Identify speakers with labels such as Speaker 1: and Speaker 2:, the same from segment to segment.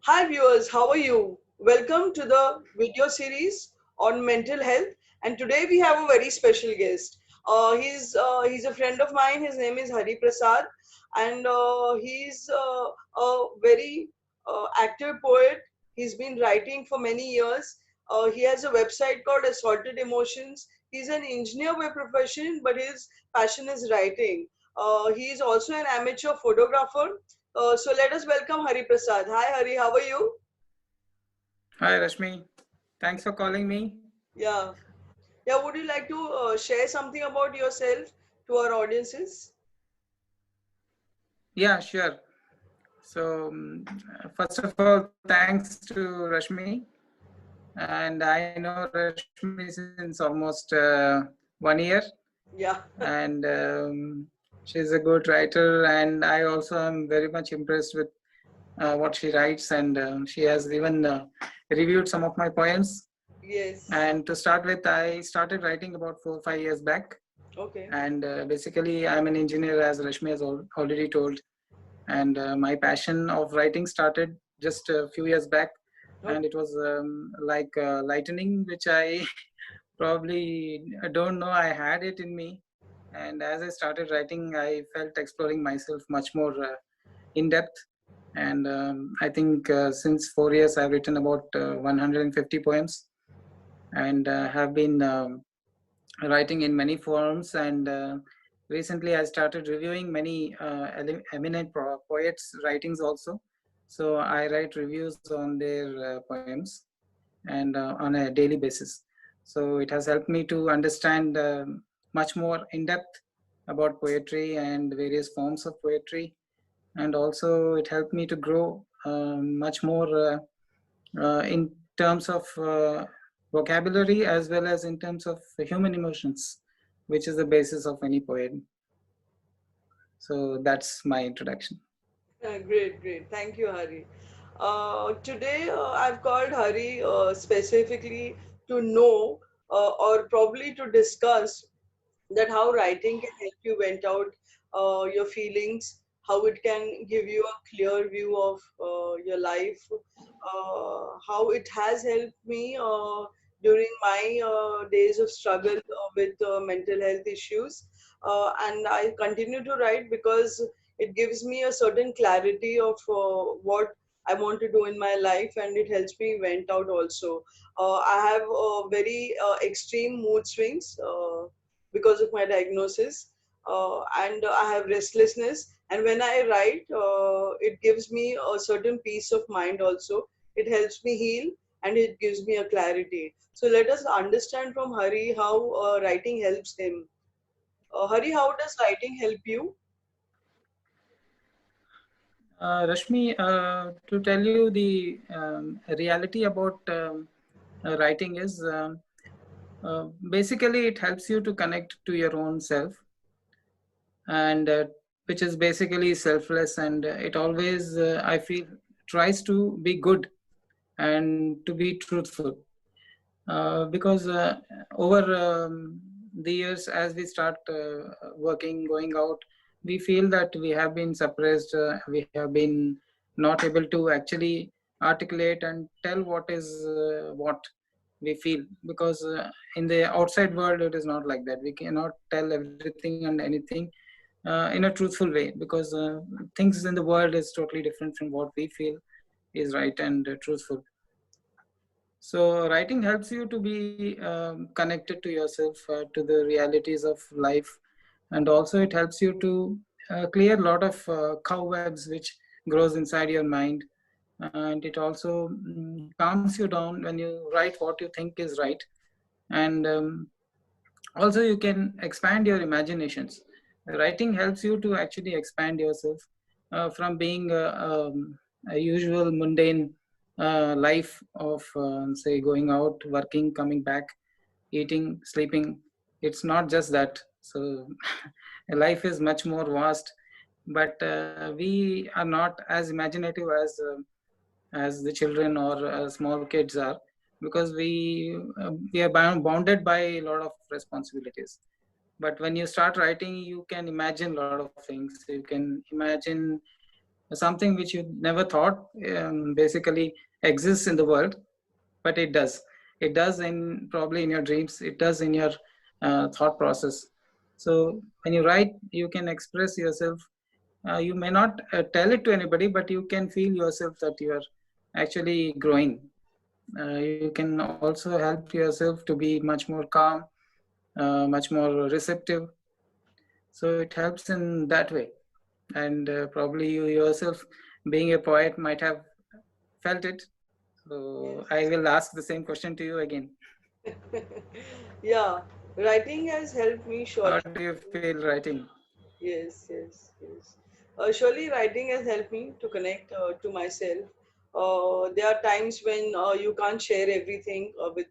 Speaker 1: Hi viewers, how are you? Welcome to the video series on mental health. And today we have a very special guest. He's a friend of mine. His name is Hari Prasad, and he's a very active poet. He's been writing for many years. He has a website called Assaulted Emotions. He's an engineer by profession, but his passion is writing. He is also an amateur photographer. So let us welcome Hari Prasad. Hi Hari, how are you?
Speaker 2: Hi Rashmi, thanks for calling me.
Speaker 1: Yeah. Yeah, would you like to share something about yourself to our audiences?
Speaker 2: Yeah, sure. So, first of all, thanks to Rashmi. And I know Rashmi since almost 1 year.
Speaker 1: Yeah.
Speaker 2: And she's a good writer. And I also am very much impressed with what she writes. And she has even reviewed some of my poems.
Speaker 1: Yes.
Speaker 2: And to start with, I started writing about 4 or 5 years back.
Speaker 1: Okay.
Speaker 2: And basically, I'm an engineer, as Rashmi has already told. And my passion of writing started just a few years back,
Speaker 1: Okay.
Speaker 2: and it was like lightning, which I probably don't know I had it in me. And as I started writing, I felt exploring myself much more in depth. And I think since 4 years I've written about 150 poems, and have been writing in many forums. And recently I started reviewing many eminent poets writings also. So I write reviews on their poems, and on a daily basis. So it has helped me to understand much more in depth about poetry and various forms of poetry. And also it helped me to grow much more in terms of vocabulary, as well as in terms of human emotions, which is the basis of any poem. So that's my introduction.
Speaker 1: Great, great. Thank you, Hari. Today I've called Hari specifically to know or probably to discuss that how writing can help you vent out your feelings, how it can give you a clear view of your life, how it has helped me during my days of struggle with mental health issues. And I continue to write because it gives me a certain clarity of what I want to do in my life, and it helps me vent out also. I have very extreme mood swings because of my diagnosis, and I have restlessness. And when I write, it gives me a certain peace of mind also. It helps me heal and it gives me a clarity. So let us understand from Hari how writing helps him. Hari, how does writing help you?
Speaker 2: Rashmi, to tell you the reality about writing is basically it helps you to connect to your own self, and which is basically selfless. And it always, I feel, tries to be good and to be truthful. Because over the years, as we start working, going out, we feel that we have been suppressed, we have been not able to actually articulate and tell what is what we feel. Because in the outside world it is not like that. We cannot tell everything and anything in a truthful way, because things in the world is totally different from what we feel is right and truthful. So writing helps you to be connected to yourself, to the realities of life. And also it helps you to clear a lot of cobwebs which grows inside your mind. And it also calms you down when you write what you think is right. And also you can expand your imaginations. Writing helps you to actually expand yourself from being a usual mundane life of say going out, working, coming back, eating, sleeping. It's not just that. So life is much more vast, but we are not as imaginative as the children or small kids are, because we are bounded by a lot of responsibilities. But when you start writing, you can imagine a lot of things. You can imagine something which you never thought basically exists in the world, but it does. It does in probably in your dreams. It does in your thought process. So when you write, you can express yourself. You may not tell it to anybody, but you can feel yourself that you are actually growing. You can also help yourself to be much more calm, much more receptive. So it helps in that way. And probably you yourself, being a poet, might have felt it. So I
Speaker 1: Yes.
Speaker 2: will ask the same question to you again.
Speaker 1: Yeah, writing has helped me
Speaker 2: How
Speaker 1: surely.
Speaker 2: do you feel writing?
Speaker 1: Yes, yes, yes. Surely writing has helped me to connect to myself. There are times when you can't share everything with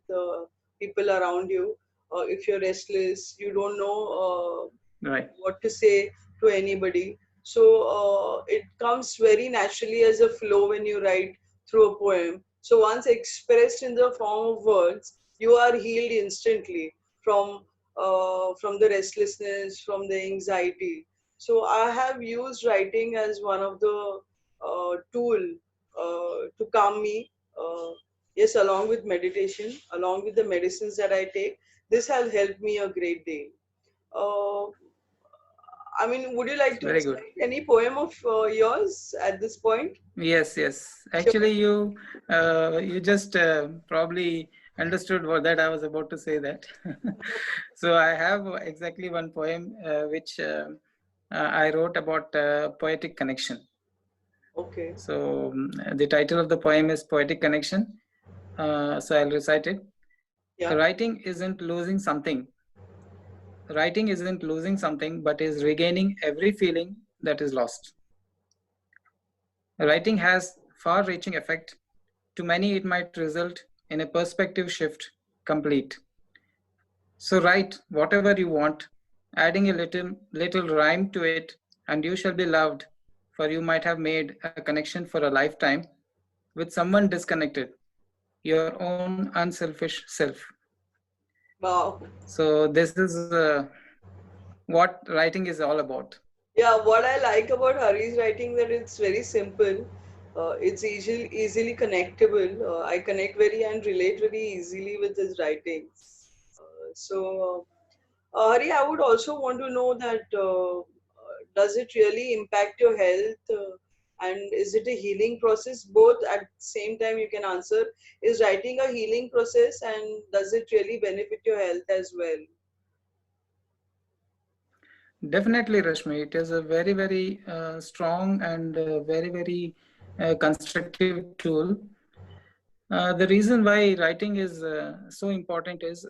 Speaker 1: people around you. If you're restless, you don't know
Speaker 2: Right.
Speaker 1: what to say to anybody. So it comes very naturally as a flow when you write through a poem. So once expressed in the form of words, you are healed instantly from the restlessness, from the anxiety. So I have used writing as one of the tool to calm me. Yes, along with meditation, along with the medicines that I take, this has helped me a great deal. Uh, I mean, would you like to
Speaker 2: Very good.
Speaker 1: recite any poem of yours at this point?
Speaker 2: Yes, yes.
Speaker 1: Sure.
Speaker 2: Actually, you just probably understood what that I was about to say that. So I have exactly one poem which I wrote about poetic connection.
Speaker 1: Okay.
Speaker 2: So the title of the poem is Poetic Connection. So I'll recite it.
Speaker 1: Yeah.
Speaker 2: Writing isn't losing something. Writing isn't losing something, but is regaining every feeling that is lost. Writing has far-reaching effect. To many, it might result in a perspective shift complete. So write whatever you want, adding a little rhyme to it, and you shall be loved, for you might have made a connection for a lifetime with someone disconnected, your own unselfish self.
Speaker 1: Wow.
Speaker 2: So this is what writing is all about.
Speaker 1: Yeah, what I like about Hari's writing that it's very simple. It's easily connectable. I connect very and relate very easily with his writing. Hari, I would also want to know that does it really impact your health, and is it a healing process? Both at the same time, you can answer. Is writing a healing process, and does it really benefit your health as well?
Speaker 2: Definitely, Rashmi. It is a very, very strong and very, very constructive tool. The reason why writing is so important is,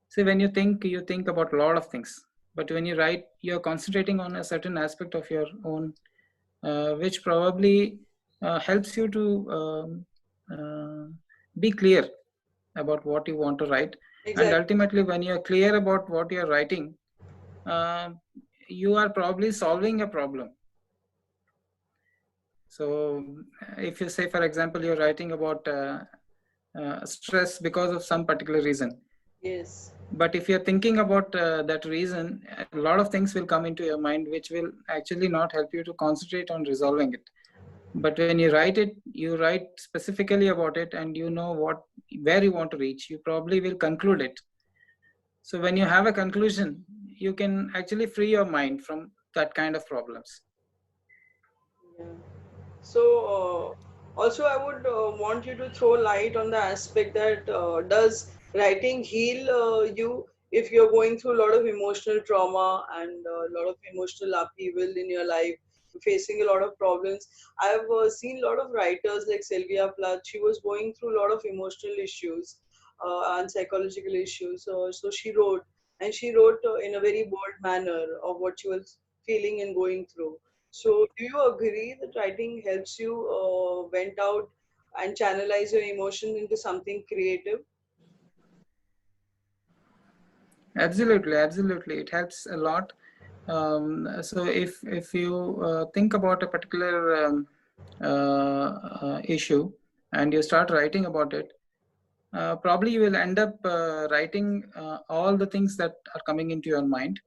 Speaker 2: see, when you think about a lot of things. But when you write, you're concentrating on a certain aspect of your own, which probably helps you to be clear about what you want to write. And
Speaker 1: Exactly.
Speaker 2: ultimately, when you're clear about what you're writing, uh, you are probably solving a problem. So if you say, for example, you're writing about stress because of some particular reason,
Speaker 1: Yes.
Speaker 2: but if you're thinking about that reason, a lot of things will come into your mind which will actually not help you to concentrate on resolving it. But when you write it, you write specifically about it, and you know what where you want to reach. You probably will conclude it. So when you have a conclusion, you can actually free your mind from that kind of problems.
Speaker 1: Yeah. So, also, I would want you to throw light on the aspect that does writing heal you if you're going through a lot of emotional trauma and a lot of emotional upheaval in your life, facing a lot of problems. I've seen a lot of writers like Sylvia Plath. She was going through a lot of emotional issues and psychological issues. So she wrote, and she wrote in a very bold manner of what she was feeling and going through. So, do you agree that writing helps you vent out and channelize your emotions into something creative?
Speaker 2: Absolutely, absolutely. It helps a lot. So if you think about a particular issue and you start writing about it, probably you will end up writing all the things that are coming into your mind.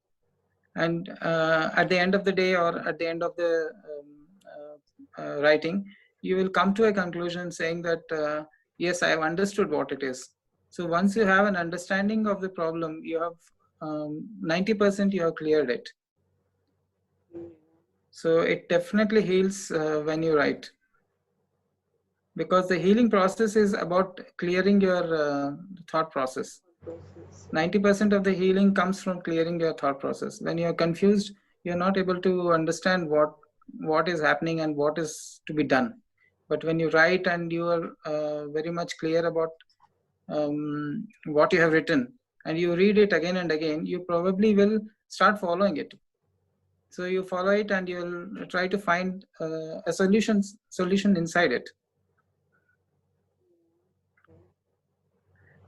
Speaker 2: And at the end of the day, or at the end of the writing, you will come to a conclusion saying that yes, I have understood what it is. So once you have an understanding of the problem, you have 90% you have cleared it.
Speaker 1: Mm.
Speaker 2: So it definitely heals when you write, because the healing process is about clearing your thought process.
Speaker 1: Process.
Speaker 2: 90% of the healing comes from clearing your thought process. When you're confused, you're not able to understand what is happening and what is to be done. But when you write and you are very much clear about what you have written, and you read it again and again, you probably will start following it. So you follow it and you'll try to find a solution inside it.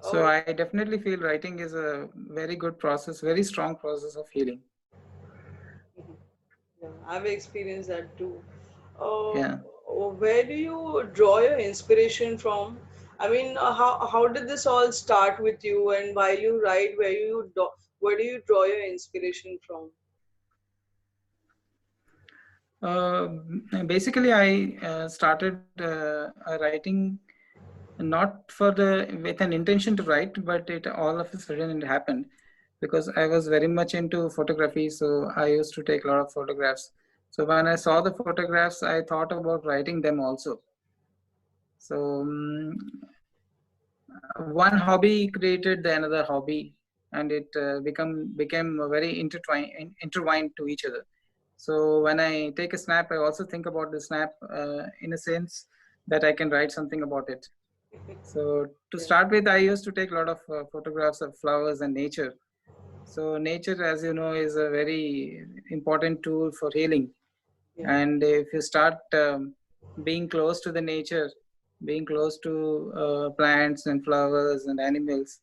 Speaker 2: So
Speaker 1: Oh,
Speaker 2: I definitely feel writing is a very good process, very strong process of healing.
Speaker 1: mhm. Yeah, I've experienced that too. Uh,
Speaker 2: Yeah.
Speaker 1: where do you draw your inspiration from? I mean, how did this all start with you? And while you write, where do you draw your inspiration from?
Speaker 2: Uh, Basically, I started writing not for the with an intention to write, but it all of a sudden it happened because I was very much into photography. So I used to take a lot of photographs. So when I saw the photographs, I thought about writing them also. So one hobby created the another hobby, and it became very intertwined to each other. So when I take a snap, I also think about the snap in a sense that I can write something about it. So to
Speaker 1: Yeah,
Speaker 2: start with, I used to take a lot of photographs of flowers and nature. So nature, as you know, is a very important tool for healing.
Speaker 1: yeah,
Speaker 2: And if you start being close to the nature, being close to plants and flowers and animals,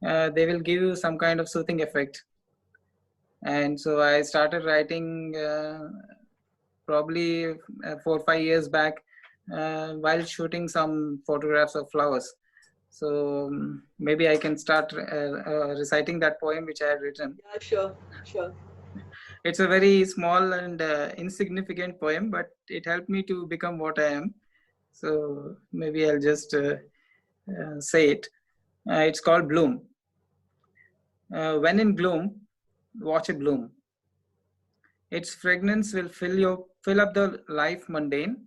Speaker 2: they will give you some kind of soothing effect. And so I started writing probably 4 or 5 years back while shooting some photographs of flowers. So maybe I can start reciting that poem which I had written.
Speaker 1: yeah, sure, sure.
Speaker 2: It's a very small and insignificant poem, but it helped me to become what I am. So maybe I'll just say it. It's called Bloom. When in gloom, watch a bloom. Its fragrance will fill up the life mundane.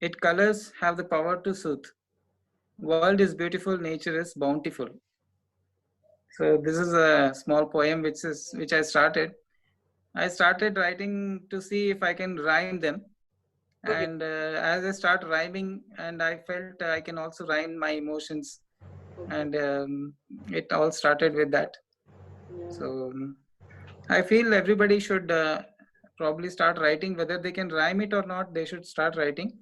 Speaker 2: Its colors have the power to soothe. World is beautiful, nature is bountiful. So this is a small poem which I started. I started writing to see if I can rhyme them,
Speaker 1: Okay,
Speaker 2: and as I start rhyming, and I felt I can also rhyme my emotions,
Speaker 1: okay,
Speaker 2: and it all started with that.
Speaker 1: yeah.
Speaker 2: So I feel everybody should probably start writing, whether they can rhyme it or not. They should start writing,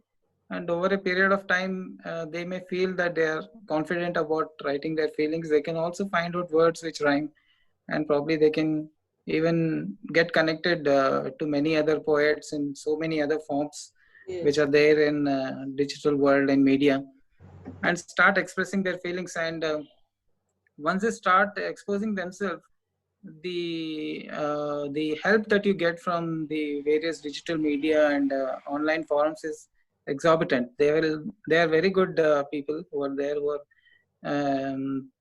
Speaker 2: and over a period of time, they may feel that they are confident about writing their feelings. They can also find out words which rhyme, and probably they can even get connected to many other poets in so many other forms which
Speaker 1: Yes,
Speaker 2: are there in digital world and media, and start expressing their feelings. And once they start exposing themselves, the help that you get from the various digital media and online forums is exorbitant. They are very good people who are there, who are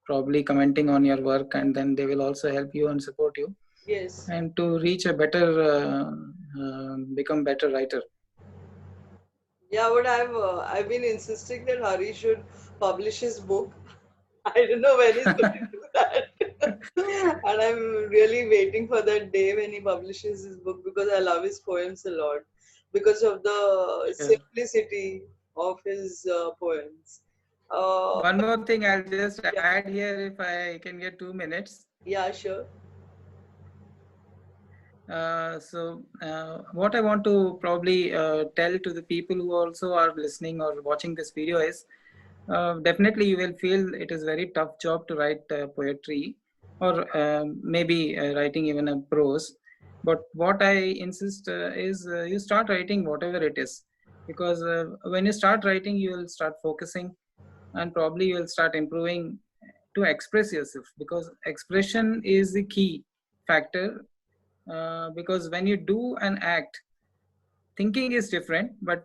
Speaker 2: probably commenting on your work, and then they will also help you and support you,
Speaker 1: yes.
Speaker 2: and to reach a better become better writer.
Speaker 1: Yeah, but I've been insisting that Hari should publish his book. I don't know when he's going to do that. And I'm really waiting for that day when he publishes his book because I love his poems a lot because of the
Speaker 2: Sure.
Speaker 1: simplicity of his poems.
Speaker 2: One more thing I'll just
Speaker 1: Yeah,
Speaker 2: add here, if I can get 2 minutes.
Speaker 1: yeah, sure.
Speaker 2: What I want to probably tell to the people who also are listening or watching this video is, definitely you will feel it is very tough job to write poetry, or maybe writing even a prose. But what I insist is you start writing whatever it is, because when you start writing, you will start focusing, and probably you will start improving to express yourself, because expression is the key factor. Because when you do an act, thinking is different, but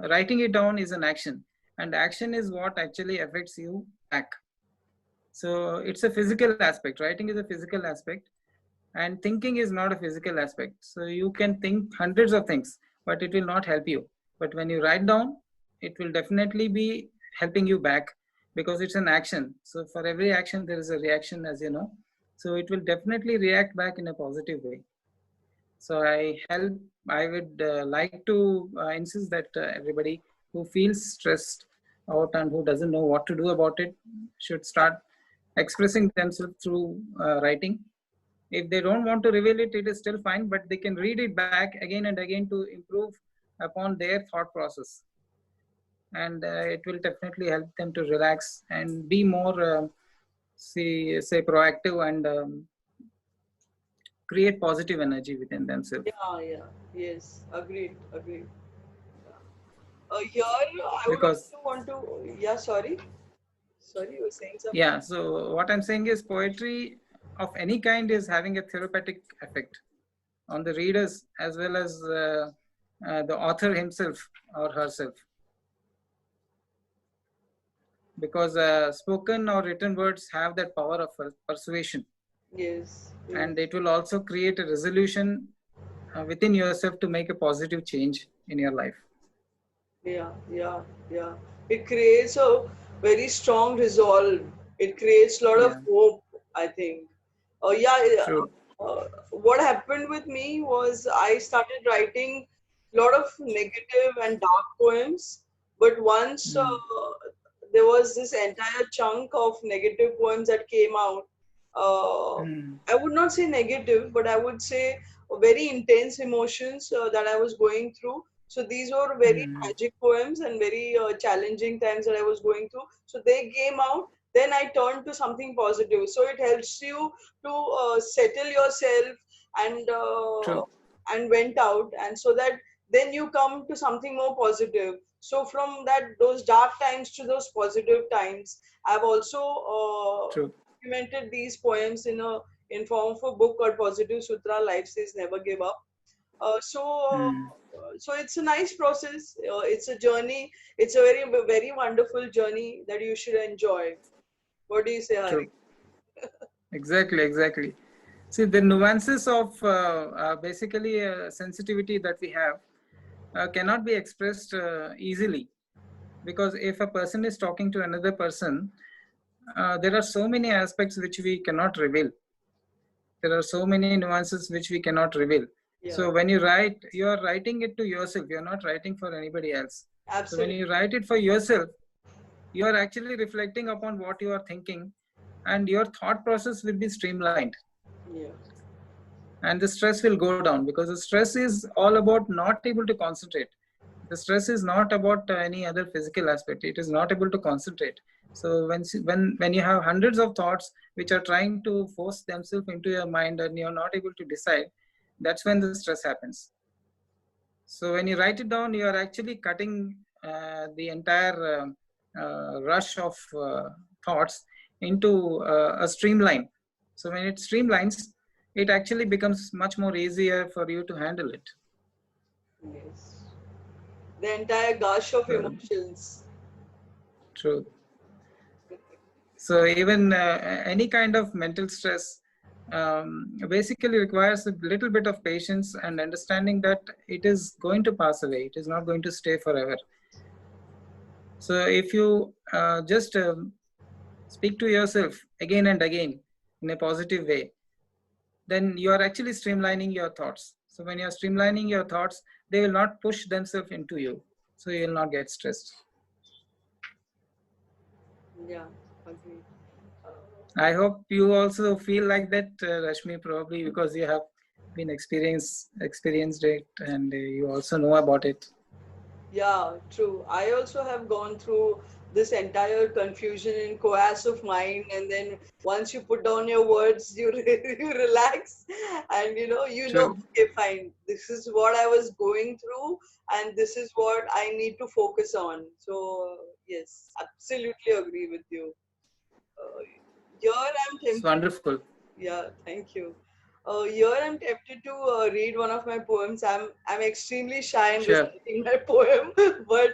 Speaker 2: writing it down is an action, and action is what actually affects you back. So it's a physical aspect. Writing is a physical aspect, and thinking is not a physical aspect. So you can think hundreds of things, but it will not help you. But when you write down, it will definitely be helping you back, because it's an action. So for every action there is a reaction, as you know. So it will definitely react back in a positive way. So I would like to insist that everybody who feels stressed out and who doesn't know what to do about it should start expressing themselves through writing. If they don't want to reveal it, it is still fine, but they can read it back again and again to improve upon their thought process. And it will definitely help them to relax and be more, say, proactive, and create positive energy within themselves.
Speaker 1: Yeah, yeah, yes, agreed, agreed. Here, I would
Speaker 2: Because,
Speaker 1: also want to, yeah, sorry, you were saying something?
Speaker 2: yeah, so what I'm saying is poetry of any kind is having a therapeutic effect on the readers, as well as the author himself or herself. Because spoken or written words have that power of persuasion,
Speaker 1: Yes,
Speaker 2: and
Speaker 1: yes.
Speaker 2: it will also create a resolution within yourself to make a positive change in your life.
Speaker 1: Yeah, yeah, yeah. It creates a very strong resolve. It creates a lot of
Speaker 2: Yeah,
Speaker 1: hope, I think. Yeah,
Speaker 2: true.
Speaker 1: what happened with me was I started writing a lot of negative and dark poems, but once
Speaker 2: Mm,
Speaker 1: there was this entire chunk of negative poems that came out.
Speaker 2: mm,
Speaker 1: I would not say negative, but I would say very intense emotions that I was going through. So these were very
Speaker 2: mm,
Speaker 1: tragic poems and very challenging times that I was going through. So they came out. Then I turned to something positive. So it helps you to settle yourself and
Speaker 2: true,
Speaker 1: went out, and so that then you come to something more positive. So from that those dark times to those positive times, I've also
Speaker 2: true.
Speaker 1: documented these poems in form of a book called Positive Sutra. Life Says Never Give Up.
Speaker 2: Mm,
Speaker 1: So it's a nice process. It's a journey. It's a very wonderful journey that you should enjoy. What do you say, Hari?
Speaker 2: true. Exactly, exactly. See, the nuances of basically sensitivity that we have cannot be expressed easily, because if a person is talking to another person, there are so many aspects which we cannot reveal. There are so many nuances which we cannot reveal.
Speaker 1: Yeah,
Speaker 2: So when you write, you are writing it to yourself. You are not writing for anybody else. So when
Speaker 1: absolutely.
Speaker 2: you write it for yourself, you are actually reflecting upon what you are thinking, and your thought process will be streamlined,
Speaker 1: Yeah.
Speaker 2: and the stress will go down, because the stress is all about not able to concentrate. The stress is not about any other physical aspect. It is not able to concentrate. So when you have hundreds of thoughts which are trying to force themselves into your mind and you're not able to decide, that's when the stress happens. So when you write it down, you are actually cutting the entire rush of thoughts into a streamline. So when it streamlines, it actually becomes much more easier for you to handle it.
Speaker 1: Yes. The entire gush of
Speaker 2: So,
Speaker 1: emotions.
Speaker 2: true. So even any kind of mental stress basically requires a little bit of patience and understanding that it is going to pass away. It is not going to stay forever. So if you just speak to yourself again and again in a positive way, then you are actually streamlining your thoughts. So when you are streamlining your thoughts, they will not push themselves into you. So you will not get stressed.
Speaker 1: Yeah, agreed.
Speaker 2: I hope you also feel like that, Rashmi, probably because you have been experienced it, and you also know about it.
Speaker 1: Yeah, true. I also have gone through this entire confusion and chaos of mind, and then once you put down your words, you you relax, and
Speaker 2: True,
Speaker 1: okay, fine. This is what I was going through, and this is what I need to focus on. So yes, absolutely agree with you. Uh, Here I'm
Speaker 2: it's
Speaker 1: thinking.
Speaker 2: wonderful.
Speaker 1: Yeah, thank you. Here I'm tempted to read one of my poems. I'm extremely shy in
Speaker 2: Sure.
Speaker 1: reciting my poem, but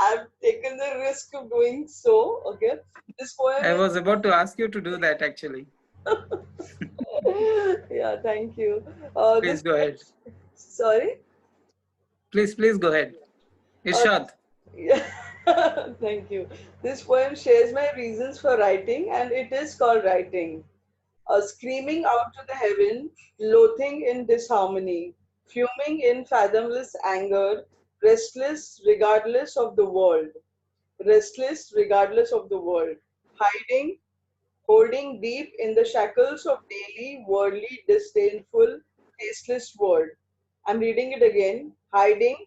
Speaker 1: I've taken the risk of doing so. Okay, this poem
Speaker 2: I
Speaker 1: is.
Speaker 2: was about to ask you to do that actually.
Speaker 1: Yeah, thank you. This
Speaker 2: Please go ahead.
Speaker 1: poem. Sorry.
Speaker 2: Please go ahead.
Speaker 1: This,
Speaker 2: Irshad.
Speaker 1: yeah, thank you. This poem shares my reasons for writing, and it is called Writing. Screaming out to the heaven, loathing in disharmony, fuming in fathomless anger, restless regardless of the world, restless regardless of the world, hiding, holding deep in the shackles of daily, worldly, disdainful, tasteless world. I'm reading it again. Hiding,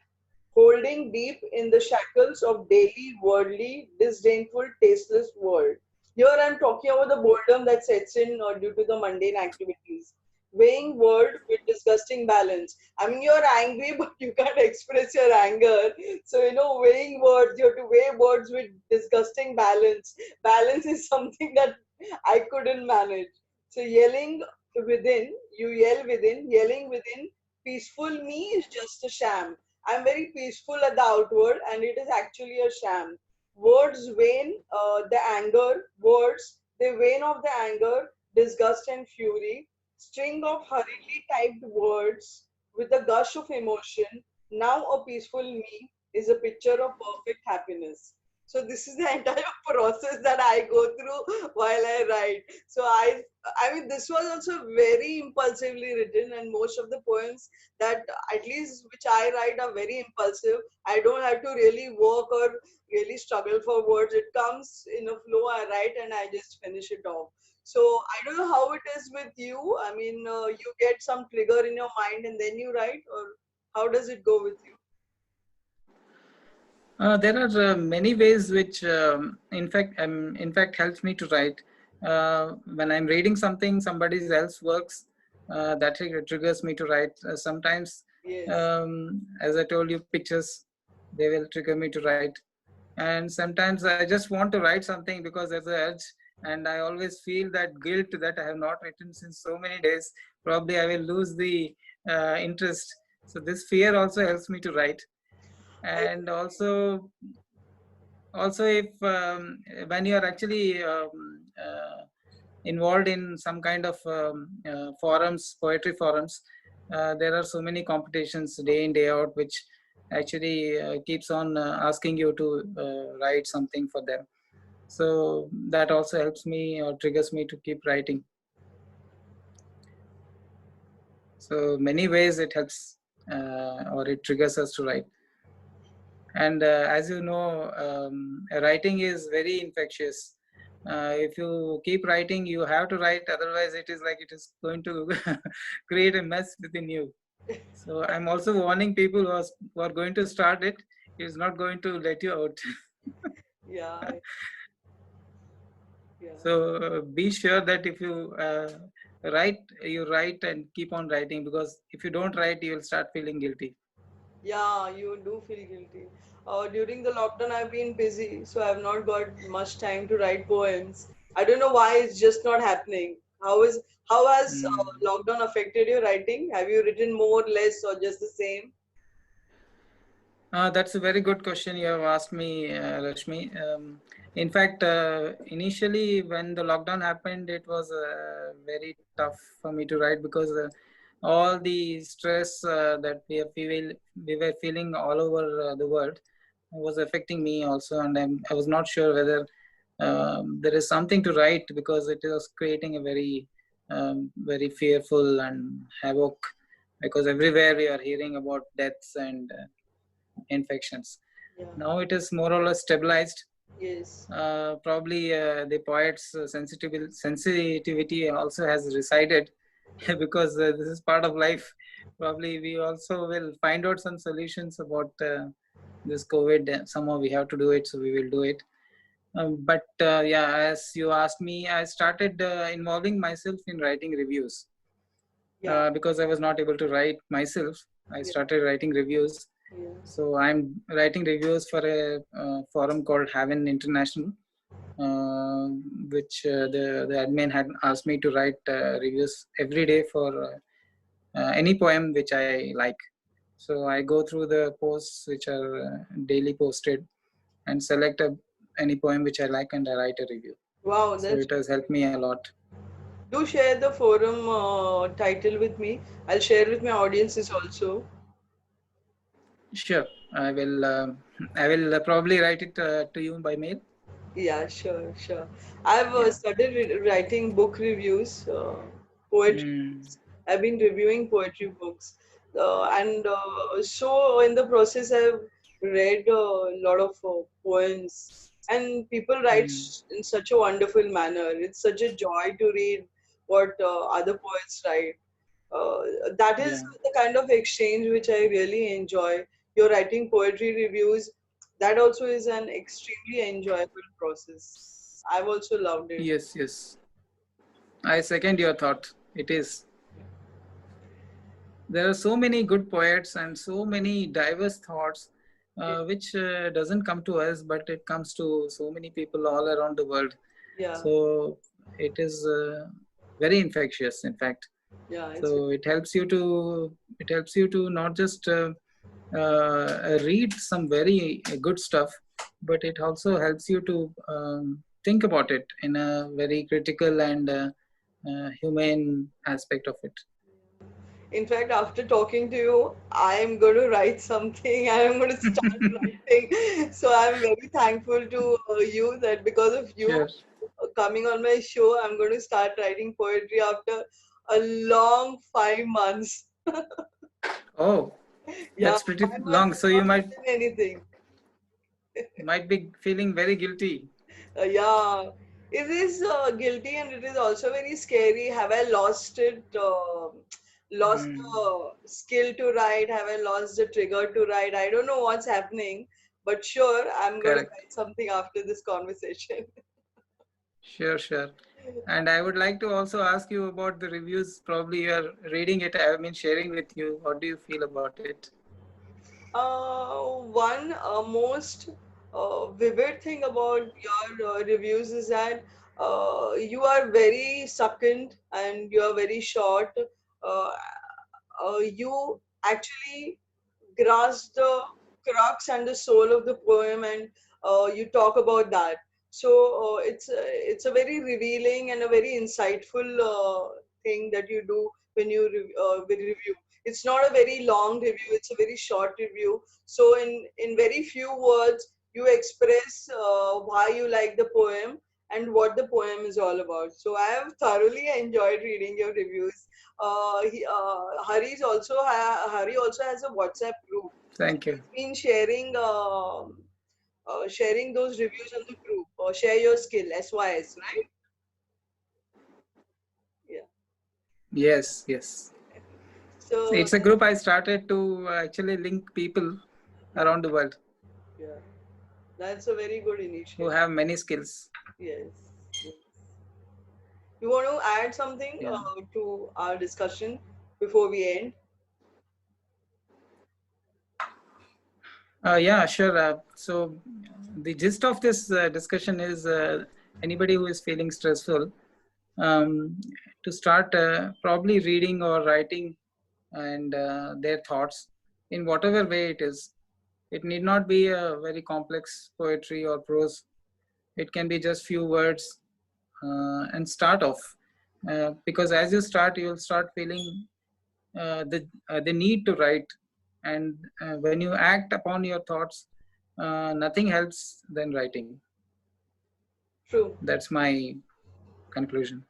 Speaker 1: holding deep in the shackles of daily, worldly, disdainful, tasteless world. Here I'm talking about the boredom that sets in due to the mundane activities. Weighing word with disgusting balance. I mean, you're angry, but you can't express your anger. So, weighing words, you have to weigh words with disgusting balance. Balance is something that I couldn't manage. So, yelling within, you yell within, yelling within, peaceful me is just a sham. I'm very peaceful at the outward, and it is actually a sham. Words wane the anger, words, they wane of the anger, disgust, and fury. String of hurriedly typed words with a gush of emotion. Now a peaceful me is a picture of perfect happiness. So this is the entire process that I go through while I write. So I mean, this was also very impulsively written, and most of the poems that at least which I write are very impulsive. I don't have to really work or really struggle for words. It comes in a flow. I write and I just finish it off. So I don't know how it is with you. I mean, you get some trigger in your mind and then you write, or how does it go with you?
Speaker 2: There are many ways which, in fact, helps me to write. When I'm reading something, somebody else works, that triggers me to write. Sometimes,
Speaker 1: Yes.
Speaker 2: as I told you, pictures, they will trigger me to write. And sometimes I just want to write something because there's an urge, and I always feel that guilt that I have not written since so many days. Probably I will lose the interest. So this fear also helps me to write.
Speaker 1: I
Speaker 2: And also if when you are actually involved in some kind of forums, poetry forums, there are so many competitions day in day out which actually keeps on asking you to write something for them. So that also helps me or triggers me to keep writing. So many ways it helps or it triggers us to write. And as you know, writing is very infectious. If you keep writing, you have to write, otherwise it is like it is going to create a mess within you. So I'm also warning people who are going to start it. It's not going to let you out.
Speaker 1: yeah, yeah.
Speaker 2: So be sure that if you write, you write and keep on writing, because if you don't write, you will start feeling guilty.
Speaker 1: Yeah, you do feel guilty. During the lockdown, I've been busy, so I've not got much time to write poems. I don't know why it's just not happening. How has
Speaker 2: Mm.
Speaker 1: lockdown affected your writing? Have you written more, less, or just the same?
Speaker 2: That's a very good question you have asked me, Rashmi. In fact, initially when the lockdown happened, it was very tough for me to write, because all the stress that we were feeling all over the world was affecting me also, and I was not sure whether there is something to write, because it was creating a very fearful and havoc, because everywhere we are hearing about deaths and infections.
Speaker 1: Yeah.
Speaker 2: Now it is more or less stabilized.
Speaker 1: Yes.
Speaker 2: Probably the poet's sensitivity also has resided because this is part of life. Probably we also will find out some solutions about this COVID. Somehow we have to do it, so we will do it. But yeah, as you asked me, I started involving myself in writing reviews
Speaker 1: Yeah.
Speaker 2: because I was not able to write myself. I
Speaker 1: Yeah.
Speaker 2: started writing reviews.
Speaker 1: Yeah.
Speaker 2: So I'm writing reviews for a forum called Haven International. uh, which the admin had asked me to write reviews every day for any poem which I like. So I go through the posts which are daily posted and select any poem which I like and I write a review.
Speaker 1: Wow,
Speaker 2: So
Speaker 1: that's
Speaker 2: it has helped me a lot.
Speaker 1: do share the forum title with me. I'll share with my audiences also.
Speaker 2: Sure, I will. I will probably write it to you by mail.
Speaker 1: Yeah, sure, sure. I've
Speaker 2: Yeah.
Speaker 1: started writing book reviews, poetry
Speaker 2: Mm,
Speaker 1: books. I've been reviewing poetry books, and so in the process, I've read a lot of poems. And people write
Speaker 2: mm,
Speaker 1: in such a wonderful manner. It's such a joy to read what other poets write. That is
Speaker 2: yeah.
Speaker 1: the kind of exchange which I really enjoy. You're writing poetry reviews. That also is an extremely enjoyable process. I've also loved it.
Speaker 2: Yes. Yes. I second your thought. It is. There are so many good poets and so many diverse thoughts,
Speaker 1: Yeah,
Speaker 2: which doesn't come to us, but it comes to so many people all around the world.
Speaker 1: yeah,
Speaker 2: So it is very infectious, in fact.
Speaker 1: yeah. It's
Speaker 2: So it helps you to not just read some very good stuff, but it also helps you to think about it in a very critical and humane aspect of it.
Speaker 1: in fact, after talking to you, I'm going to write something. I'm going to start writing. So I'm very thankful to you that because of you
Speaker 2: Sure.
Speaker 1: coming on my show, I'm going to start writing poetry after a long 5 months.
Speaker 2: Oh,
Speaker 1: Yeah,
Speaker 2: that's pretty
Speaker 1: 5 months
Speaker 2: long.
Speaker 1: is
Speaker 2: So you
Speaker 1: not even anything.
Speaker 2: might be feeling very guilty.
Speaker 1: Yeah, it is guilty and it is also very scary. Have I lost it? Lost
Speaker 2: Hmm.
Speaker 1: the skill to write? Have I lost the trigger to write? I don't know what's happening, but sure, I'm going to
Speaker 2: Correct.
Speaker 1: write something after this conversation.
Speaker 2: Sure, sure. And I would like to also ask you about the reviews. Probably you are reading it. I have been sharing with you. What do you feel about it?
Speaker 1: One most vivid thing about your reviews is that you are very succinct and you are very short. You actually grasp the crux and the soul of the poem, and you talk about that. So it's a very revealing and a very insightful thing that you do when you review. It's not a very long review; it's a very short review. So in very few words, you express why you like the poem and what the poem is all about. So I have thoroughly enjoyed reading your reviews. Hari also has a WhatsApp group. So
Speaker 2: Thank you.
Speaker 1: he's been sharing sharing those reviews on the group. Or share your skill, SYS, right? Yeah.
Speaker 2: Yes, yes.
Speaker 1: So
Speaker 2: It's a group I started to actually link people
Speaker 1: yeah,
Speaker 2: around the world
Speaker 1: yeah, that's a very good
Speaker 2: who
Speaker 1: initiative.
Speaker 2: have many skills.
Speaker 1: Yes. Yes. You want to add something
Speaker 2: Yeah.
Speaker 1: to our discussion before we end?
Speaker 2: Yeah, sure. So the gist of this discussion is anybody who is feeling stressful um, to start probably reading or writing and their thoughts in whatever way it is. It need not be a very complex poetry or prose. It can be just few words and start off. Because as you start, you'll start feeling the need to write, and when you act upon your thoughts, nothing helps than writing.
Speaker 1: True.
Speaker 2: That's my conclusion.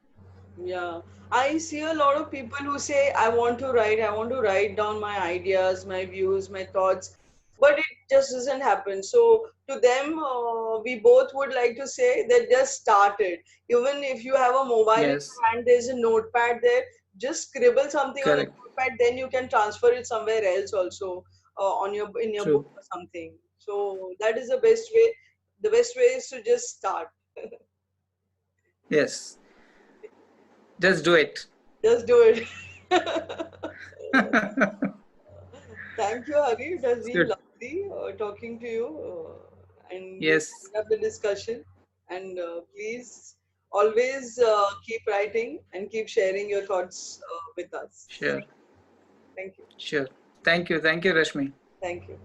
Speaker 1: Yeah, I see a lot of people who say, I want to write down my ideas, my views, my thoughts, but it just doesn't happen. So, to them, we both would like to say that just start it. Even if you have a mobile in
Speaker 2: Yes,
Speaker 1: your hand, there's a notepad there, just scribble something on a
Speaker 2: correct,
Speaker 1: notepad, then you can transfer it somewhere else also on your in your book
Speaker 2: true.
Speaker 1: or something. So, that is the best way. The best way is to just start.
Speaker 2: Yes, just do it.
Speaker 1: Just do it. Thank you, Hari. It has
Speaker 2: It's
Speaker 1: been
Speaker 2: good.
Speaker 1: lovely talking to you and we
Speaker 2: Yes,
Speaker 1: ended up the discussion. And please always keep writing and keep sharing your thoughts with us.
Speaker 2: Sure.
Speaker 1: Thank you.
Speaker 2: Sure. Thank you. Thank you, Rashmi.
Speaker 1: Thank you.